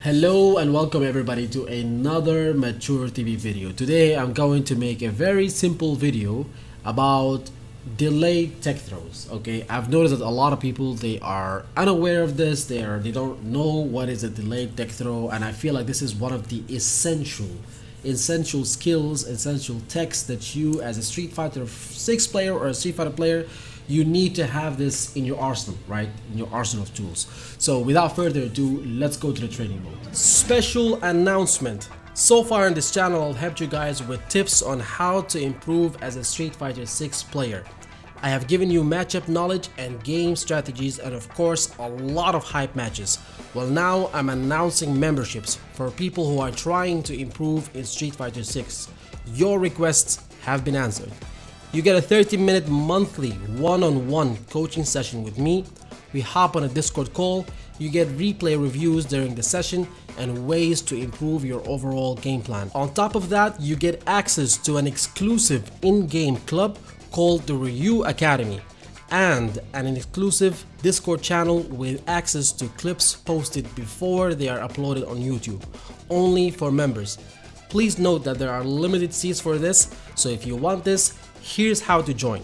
Hello and welcome everybody to another MachoorTV video. Today I'm going to make a very simple video about delayed tech throws. Okay, I've noticed that a lot of people, they are unaware of this. They don't know what is a delayed tech throw, and I feel like this is one of the essential skills, essential techs that you as a Street Fighter 6 player or a Street Fighter player, you need to have this in your arsenal, right? In your arsenal of tools. So without further ado, let's go to the training mode. Special announcement. So far in this channel, I'll help you guys with tips on how to improve as a Street Fighter 6 player. I have given you matchup knowledge and game strategies, and of course a lot of hype matches. Well, now I'm announcing memberships for people who are trying to improve in Street Fighter 6. Your requests have been answered. You get a 30-minute monthly one-on-one coaching session with me. We hop on a Discord call. You get replay reviews during the session and ways to improve your overall game plan. On top of that, you get access to an exclusive in-game club called the Ryu Academy and an exclusive Discord channel with access to clips posted before they are uploaded on YouTube, only for members. Please note that there are limited seats for this, so if you want this, here's how to join.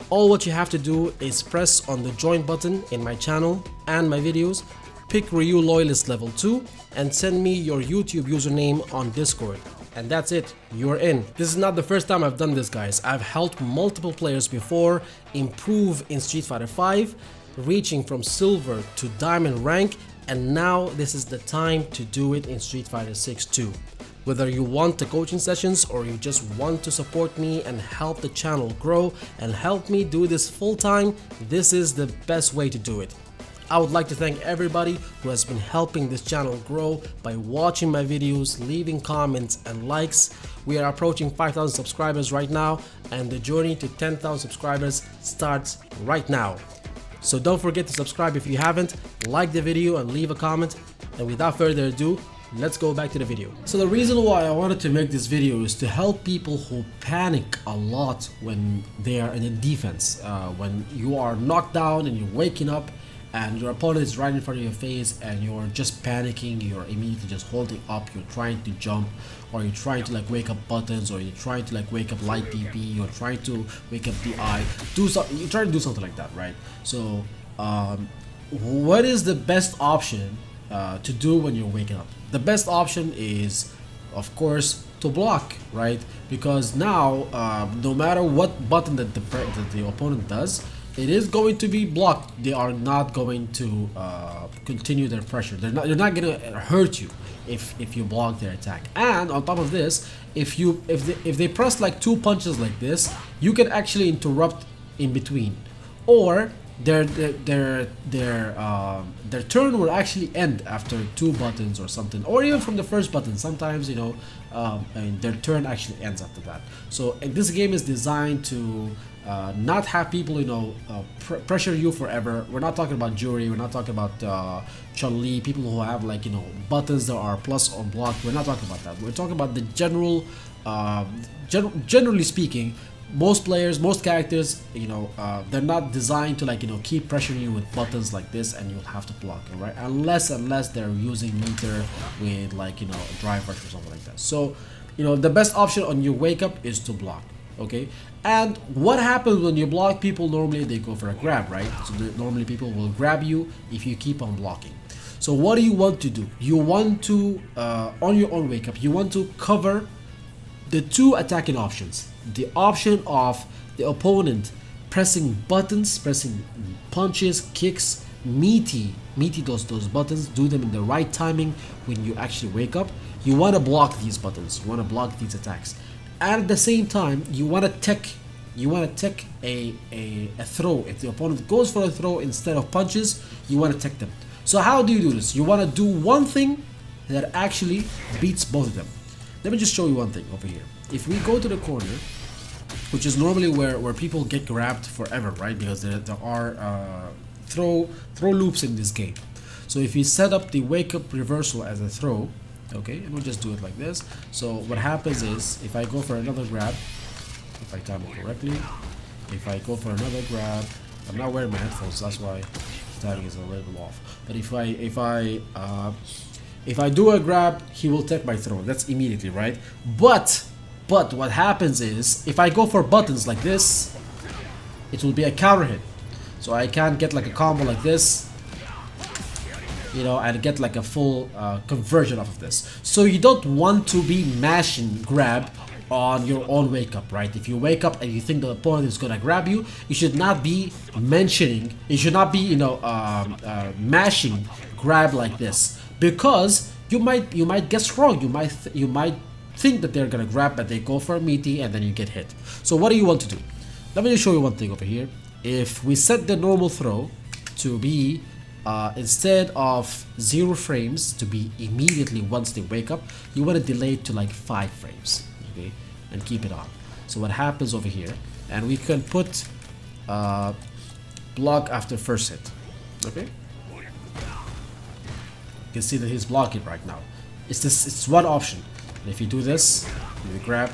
All what you have to do is press on the join button in my channel and my videos, pick Ryu Loyalist level 2 and send me your YouTube username on Discord. And that's it, you're in. This is not the first time I've done this, guys. I've helped multiple players before improve in Street Fighter 5, reaching from silver to diamond rank, and now this is the time to do it in Street Fighter 6 too. Whether you want the coaching sessions or you just want to support me and help the channel grow and help me do this full time, this is the best way to do it. I would like to thank everybody who has been helping this channel grow by watching my videos, leaving comments and likes. We are approaching 5,000 subscribers right now, and the journey to 10,000 subscribers starts right now. So don't forget to subscribe if you haven't, like the video and leave a comment, and without further ado, let's go back to the video. So the reason why I wanted to make this video is to help people who panic a lot when they are in a defense. When you are knocked down and you're waking up and your opponent is right in front of your face and you're just panicking, you're immediately just holding up, you're trying to jump, or you're trying to like wake up buttons, or you're trying to like wake up light PP, you're trying to wake up DI, you're trying to do something like that, right? So what is the best option to do when you're waking up? The best option is, of course, to block, right? Because now, no matter what button that the opponent does, it is going to be blocked. They are not going to continue their pressure. They're not going to hurt you if you block their attack. And on top of this, if they press like 2 punches like this, you can actually interrupt in between, or their turn will actually end after 2 buttons or something, or even from the first button. Sometimes, you know, and their turn actually ends after that. So this game is designed to not have people, you know, pressure you forever. We're not talking about Jury, we're not talking about Chun-Li, people who have like, you know, buttons that are plus or block. We're not talking about that. We're talking about the general, generally speaking, most players, most characters, you know, they're not designed to like, you know, keep pressuring you with buttons like this and you'll have to block it, right? Unless they're using meter with like, you know, drive rush or something like that. So, you know, the best option on your wake up is to block, okay? And what happens when you block? People normally they go for a grab, right? So normally people will grab you if you keep on blocking. So what do you want to do? You want to, on your own wake up, you want to cover the 2 attacking options. The option of the opponent pressing buttons, pressing punches, kicks, meaty those buttons, do them in the right timing when you actually wake up. You want to block these buttons, you want to block these attacks. And at the same time, you want to tech a throw. If the opponent goes for a throw instead of punches, you want to tech them. So how do you do this? You want to do one thing that actually beats both of them. Let me just show you one thing over here. If we go to the corner, which is normally where people get grabbed forever, right? Because there are throw loops in this game. So if you set up the wake up reversal as a throw, okay, and we'll just do it like this. So what happens is, if I go for another grab, if I time it correctly, if I go for another grab, I'm not wearing my headphones, that's why the timing is a little off. But if I If I do a grab, he will take my throw. That's immediately, right? But what happens is, if I go for buttons like this, it will be a counter hit. So I can't get like a combo like this, you know, and get like a full conversion off of this. So you don't want to be mashing grab on your own wake up, right? If you wake up and you think the opponent is gonna grab you, you should not be mentioning, you should not be, you know, mashing grab like this, because you might guess wrong. You might think that they're gonna grab, but they go for a meaty and then you get hit. So what do you want to do? Let me just show you one thing over here. If we set the normal throw to be instead of 0 frames to be immediately once they wake up, you want to delay it to like 5 frames, okay, and keep it on. So what happens over here, and we can put block after first hit, okay. You can see that he's blocking right now. It's one option. And if you do this, you grab,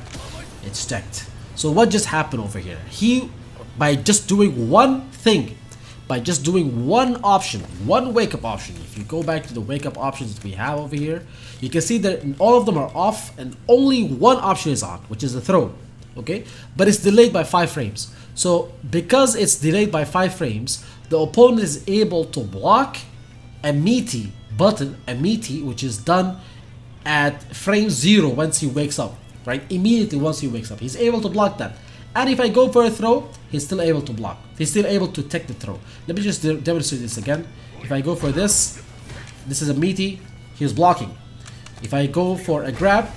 it's stacked. So what just happened over here? He, by just doing one thing, by just doing one option, one wake up option, if you go back to the wake up options that we have over here, you can see that all of them are off and only one option is on, which is the throw, okay? But it's delayed by 5 frames. So because it's delayed by 5 frames, the opponent is able to block a meaty button, a meaty, which is done at frame 0 once he wakes up, right? Immediately once he wakes up, he's able to block that. And if I go for a throw, he's still able to block. He's still able to take the throw. Let me just demonstrate this again. If I go for this, this is a meaty, he's blocking. If I go for a grab,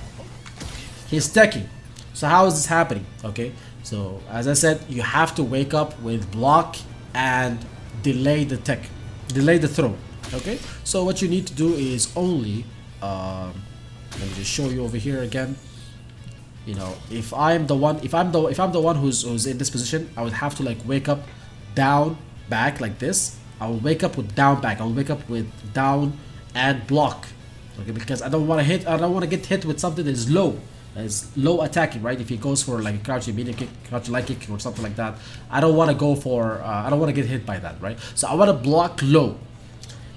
he's taking. So how is this happening? Okay, so as I said, you have to wake up with block and delay the tech, delay the throw. Okay, so what you need to do is only let me just show you over here again. You know, if I'm the one who's in this position, I would have to like wake up down back like this. I will wake up with down back. I will wake up with down and block. Okay, because I don't want to get hit with something that is low attacking, right? If he goes for like a crouch immediate kick, crouch light kick or something like that, I don't want to go for I don't want to get hit by that, right? So I want to block low,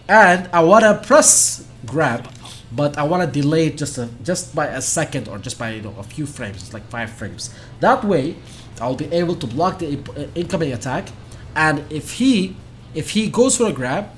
and I want to press grab, but I want to delay it just by a second, or just by, you know, a few frames. It's like 5 frames. That way I'll be able to block the incoming attack, and if he goes for a grab,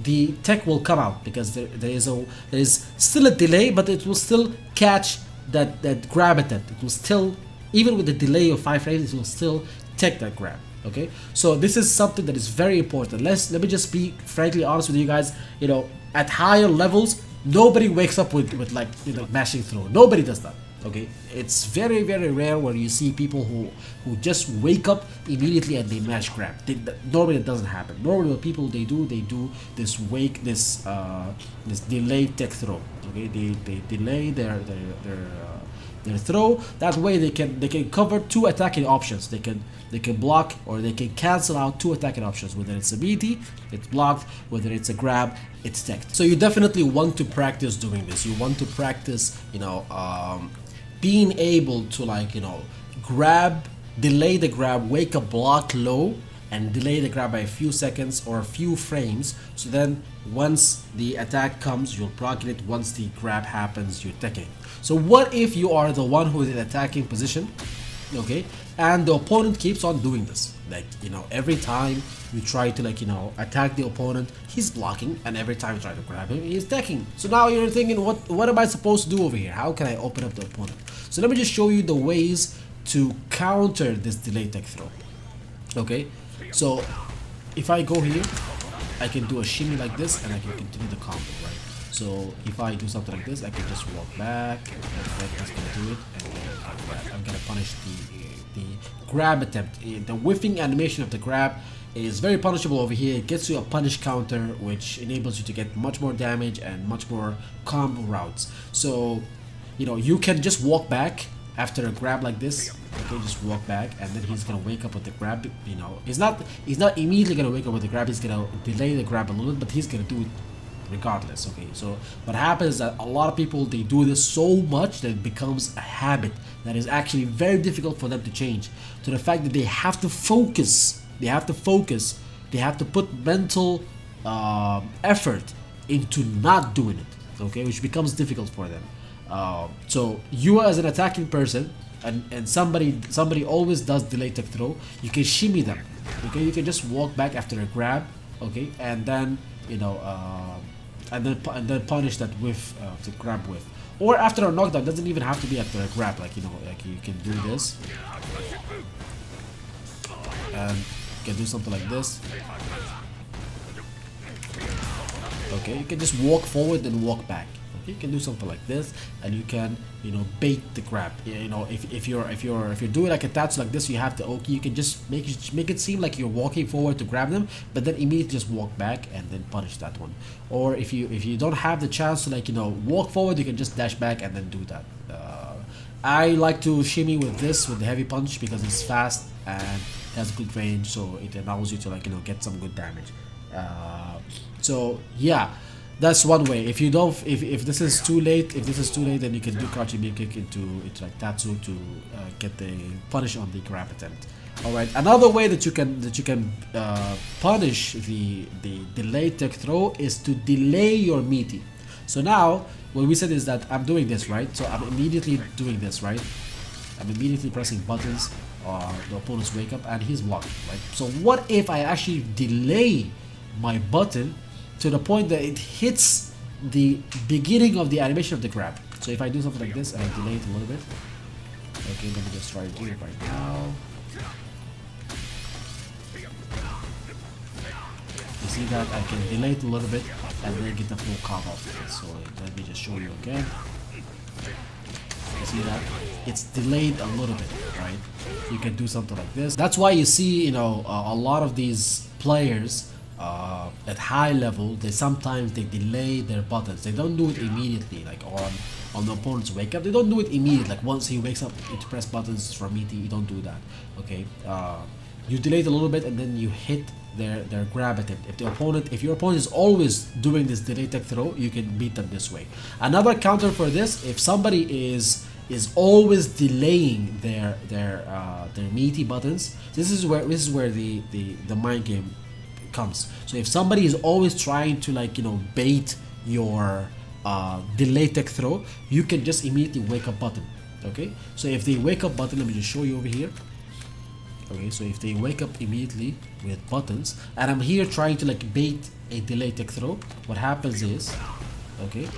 the tech will come out, because there is still a delay, but it will still catch that grab attempt. It will still, even with the delay of 5 frames, it will still take that grab. Okay, so this is something that is very important. Let me just be frankly honest with you guys. You know, at higher levels, nobody wakes up with like, you know, mashing throw. Nobody does that. Okay, it's very rare where you see people who just wake up immediately and they mash grab. Normally it doesn't happen. Normally what people they do this this delayed tech throw. Okay, they delay their throw. That way they can cover 2 attacking options. They can block, or they can cancel out 2 attacking options. Whether it's a meaty, it's blocked. Whether it's a grab, it's teched. So you definitely want to practice doing this. You want to practice, you know, being able to, like, you know, grab, delay the grab, wake up, block low, and delay the grab by a few seconds or a few frames. So then once the attack comes, you'll block it. Once the grab happens, you're taking. So what if you are the one who is in attacking position, okay, and the opponent keeps on doing this? Like, you know, every time you try to, like, you know, attack the opponent, he's blocking, and every time you try to grab him, he's attacking. So now you're thinking, what am I supposed to do over here? How can I open up the opponent? So let me just show you the ways to counter this delay tech throw. Okay, so if I go here, I can do a shimmy like this, and I can continue the combo, right? So if I do something like this, I can just walk back, and that's gonna do it, and then I'm gonna punish the grab attempt. The whiffing animation of the grab is very punishable over here. It gets you a punish counter, which enables you to get much more damage and much more combo routes. So, you know, you can just walk back after a grab like this. Okay, just walk back, and then he's gonna wake up with the grab. You know, he's not immediately gonna wake up with the grab. He's gonna delay the grab a little bit, but he's gonna do it regardless. Okay, so what happens is that a lot of people, they do this so much that it becomes a habit that is actually very difficult for them to change, to the fact that they have to focus. They have to put mental effort into not doing it. okay, which becomes difficult for them. So you as an attacking person, and somebody always does delay tech throw, you can shimmy them, okay, you can just walk back after a grab, okay, and then and then punish that whiff, the grab whiff, or after a knockdown. Doesn't even have to be after a grab, like like you can do this, and you can do something like this. Okay, you can just walk forward and walk back. Okay, you can do something like this, and you can bait the grab. If you're doing like a tatsu like this, you have to, okay, you can just make it seem like you're walking forward to grab them, but then immediately just walk back and then punish that one. Or if you don't have the chance to walk forward, you can just dash back and then do that. I like to shimmy with this, with the heavy punch, because it's fast and has good range, so it allows you to get some good damage. So yeah, that's one way. If you don't, if this is too late, then you can do crouching B kick into like Tatsu to get the punish on the grab attempt. All right, another way that you can punish the delayed tech throw is to delay your meaty. So now what we said is that I'm doing this, right? So I'm immediately doing this, right? I'm immediately pressing buttons, the opponent's wake up, and he's blocked, right? So what if I actually delay my button to the point that it hits the beginning of the animation of the grab? So if I do something like this and I delay it a little bit, okay, let me just try to do it right now. You see that I can delay it a little bit and then get the full combo of it. So let me just show you again. You see that it's delayed a little bit, right? You can do something like this. That's why you see a lot of these players at high level, they sometimes delay their buttons. They don't do it immediately, like on the opponent's wake up. They don't do it immediately, like once he wakes up to press buttons from ET. You don't do that, okay? You delay it a little bit and then you hit their grab attempt. If your opponent is always doing this delay tech throw, you can beat them this way. Another counter for this, if somebody is always delaying their meaty buttons, this is where the mind game comes. So if somebody is always trying to bait your delay tech throw, you can just immediately wake up button. Okay, so if they wake up button, let me just show you over here. Okay, so if they wake up immediately with buttons, and I'm here trying to bait a delay tech throw, what happens is, okay,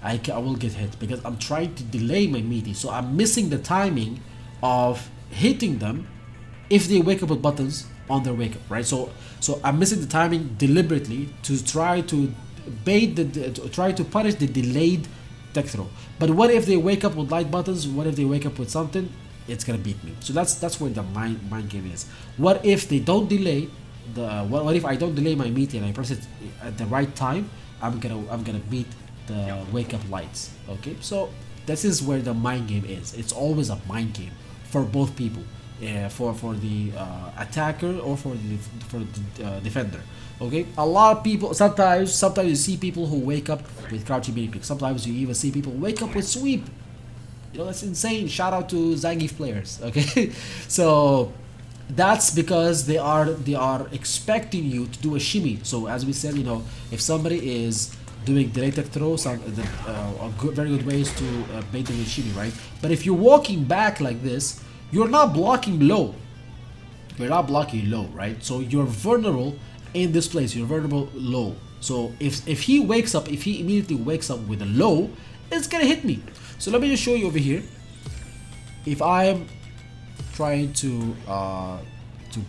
I will get hit because I'm trying to delay my meaty, so I'm missing the timing of hitting them if they wake up with buttons on their wake up, right? So I'm missing the timing deliberately to try to bait try to punish the delayed tech throw. But what if they wake up with light buttons? What if they wake up with something? It's gonna beat me. So that's where the mind game is. What if they don't delay what if I don't delay my meaty and I press it at the right time? I'm gonna beat the wake up lights. Okay, so this is where the mind game is. It's always a mind game for both people, for the attacker or for the defender. Okay, a lot of people sometimes you see people who wake up with crouching B kick. Sometimes you even see people wake up with sweep. That's insane. Shout out to Zangief players. Okay, so that's because they are expecting you to do a shimmy. So as we said, if somebody is doing delay tech throw, very good ways to bait them with shimmy, right? But if you're walking back like this, you're not blocking low. You're not blocking low, right? So you're vulnerable in this place. You're vulnerable low. So if he immediately wakes up with a low, it's gonna hit me. So let me just show you over here. If I'm trying to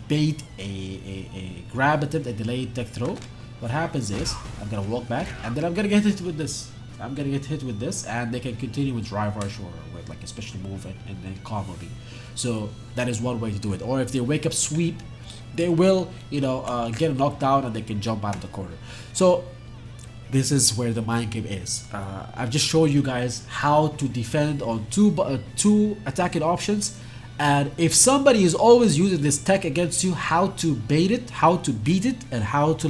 bait a grab attempt, a delayed tech throw, what happens is I'm gonna walk back and then I'm gonna get hit with this. And they can continue with drive rush or with a special move and then combo me. So that is one way to do it. Or if they wake up sweep, they will get knocked down and they can jump out of the corner. So this is where the mind game is. I've just shown you guys how to defend on two attacking options, and if somebody is always using this tech against you, how to bait it, how to beat it, and how to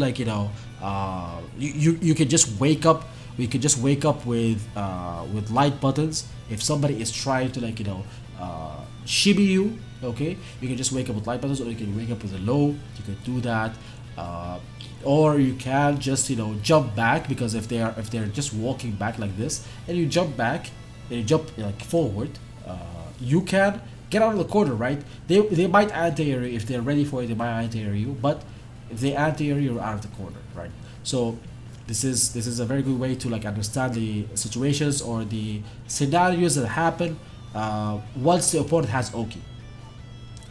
you can just wake up. We could just wake up with light buttons. If somebody is trying to shimmy you, okay, you can just wake up with light buttons, or you can wake up with a low. You can do that. or you can just, you know, jump back, because if they're just walking back like this and you jump back and you jump like forward, you can get out of the corner, right? They might anti-air you. If they're ready for it, they might anti-air you, but if they anti-air you, you're out of the corner, right? So this is a very good way to like understand the situations or the scenarios that happen once the opponent has Oki.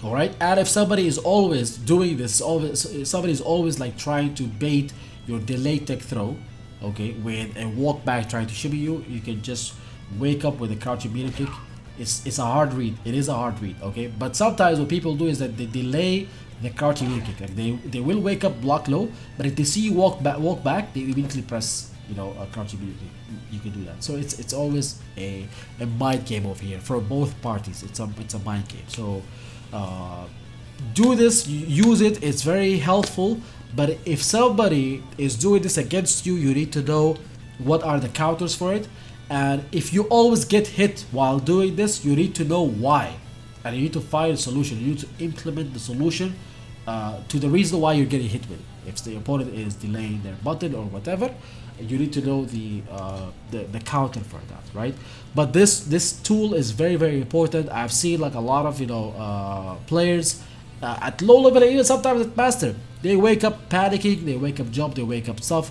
All right, and if somebody is always doing this, always somebody is always like trying to bait your delayed tech throw, okay, with a walk back trying to shimmy you, you can just wake up with a crouching medium kick. It's a hard read. It is a hard read, okay. But sometimes what people do is that they delay the crouching medium kick. Like they will wake up block low, but if they see you walk back, they immediately press, you know, a crouching medium kick. You can do that. So it's always a mind game over here for both parties. It's a mind game. So do this, use it, it's very helpful. But if somebody is doing this against you, you need to know what are the counters for it. And if you always get hit while doing this, you need to know why, and you need to find a solution. You need to implement the solution to the reason why you're getting hit with it. If the opponent is delaying their button or whatever, you need to know the counter for that, right? But this tool is very important. I've seen like a lot of, you know, players at low level, even sometimes at master, they wake up panicking, they wake up jump, they wake up stuff.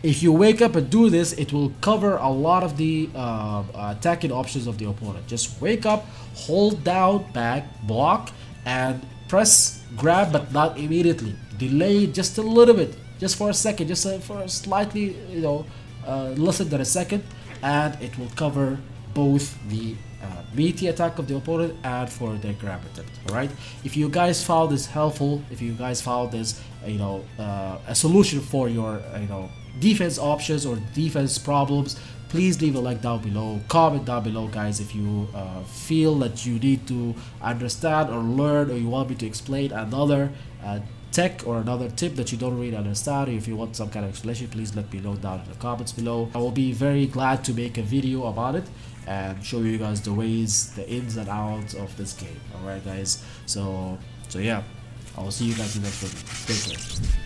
If you wake up and do this, it will cover a lot of the attacking options of the opponent. Just wake up, hold down, back, block, and press grab, but not immediately. Delay just a little bit, just for a second, just for a slightly, you know, less than a second, and it will cover both the meaty attack of the opponent and for their grab attempt. All right. If you guys found this helpful, if you guys found this, you know, a solution for your, you know, defense options or defense problems, please leave a like down below, comment down below, guys, if you feel that you need to understand or learn, or you want me to explain another tech or another tip that you don't really understand, or if you want some kind of explanation, please let me know down in the comments below. I will be very glad to make a video about it and show you guys the ways, the ins and outs of this game. All right, guys, so yeah, I will see you guys in the next video. Take care.